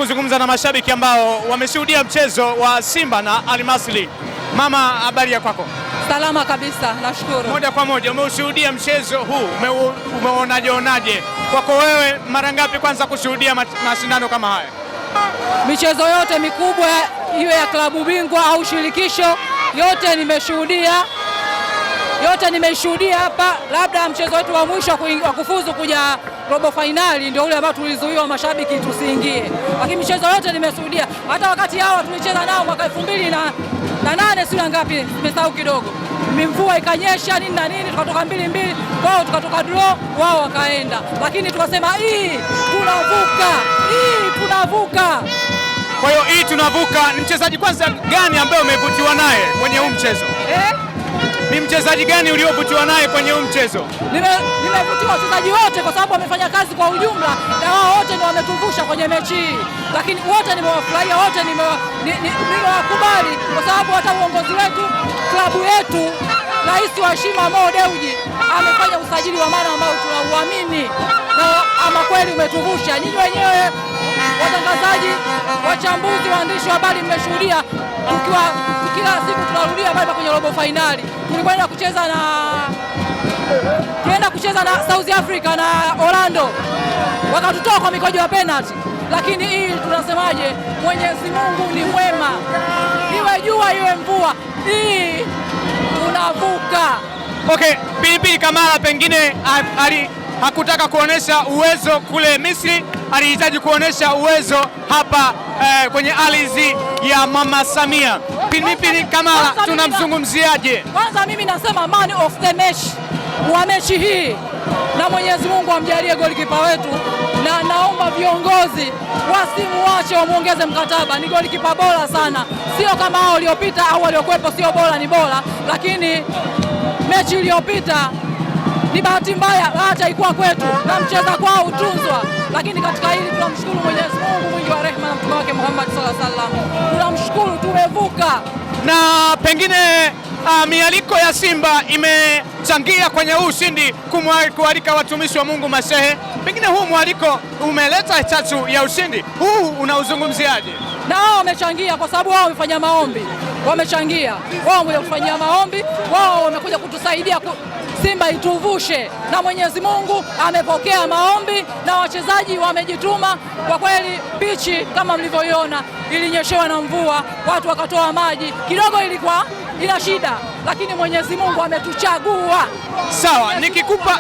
kuzungumza na mashabiki ambao wameshuhudia mchezo wa Simba na Al Masry. Mama, habari ya kwako? Salama kabisa, nashukuru. Moja kwa moja umeushuhudia mchezo huu, umeonaje? Kwako wewe, mara ngapi kwanza kushuhudia mashindano kama haya? Michezo yote mikubwa iwe ya klabu bingwa au shirikisho, yote nimeshuhudia hapa. Labda mchezo wetu wa mwisho wa kufuzu kuja robo finali ndio ule ambao tulizuiwa mashabiki tusiingie, lakini michezo yote nimeshuhudia. Hata wakati hawa tulicheza nao mwaka 2008 sio ngapi, nimesahau kidogo, mvua ikanyesha nini na nini, tukatoka 2-2 wao, tukatoka draw wao wakaenda, lakini tukasema tunavuka. Kwa hiyo hii tunavuka. Ni mchezaji kwanza gani ambaye umevutiwa naye kwenye huu mchezo? Ni mchezaji gani uliovutiwa naye kwenye huu mchezo? Nimevutiwa wachezaji wote kwa sababu wamefanya kazi kwa ujumla na wao wote ndio wametuvusha kwenye mechi hii, lakini wote nimewafurahia, wote nimewakubali kwa sababu hata uongozi wetu, klabu yetu, rais wa heshima Mo Dewji amefanya usajili wa maana ambao tunauamini na ama kweli umetuvusha. Nyinyi wenyewe watangazaji, wachambuzi, waandishi wa habari mmeshuhudia tukiwa kila siku tunarudia bado kwenye robo finali. Tulikwenda kucheza na South Africa na Orlando, wakatutoa kwa mikojo ya penalty, lakini hii tunasemaje, Mwenyezi Mungu ni mwema, iwe jua iwe mvua, hii tunavuka. Okay, Pilipili Kamara pengine hakutaka kuonesha uwezo kule Misri, alihitaji kuonesha uwezo hapa kwenye ardhi ya Mama Samia. Pilipili Kamara tunamzungumziaje? Kwanza mimi nasema man of the match wa mechi hii, na Mwenyezi Mungu amjalie golikipa wetu, na naomba viongozi wasimuache, wamuongeze mkataba. Ni golikipa bora sana, sio kama hao waliopita au waliokuwepo, sio bora, ni bora, lakini mechi iliyopita ni bahati mbaya, hata ikuwa kwetu na mcheza kwao utunzwa, lakini katika hili tunamshukuru Mwenyezi Mungu mwingi wa rehema na mtume wake Muhammad sallallahu alaihi wasallam. Tunamshukuru, tumevuka. Na pengine mialiko ya Simba imechangia kwenye huu ushindi, kualika watumishi wa Mungu, mashehe. Pengine huu mwaliko umeleta chachu ya ushindi huu, unauzungumziaje? Na wao wamechangia kwa sababu wao wamefanya maombi, wamechangia wao, wamekuja kufanyia maombi, wao wamekuja kutusaidia Simba ituvushe, na Mwenyezi Mungu amepokea maombi na wachezaji wamejituma. Kwa kweli pichi kama mlivyoiona ilinyeshewa na mvua, watu wakatoa maji kidogo, ilikuwa ina shida, lakini Mwenyezi Mungu ametuchagua. Sawa, nikikupa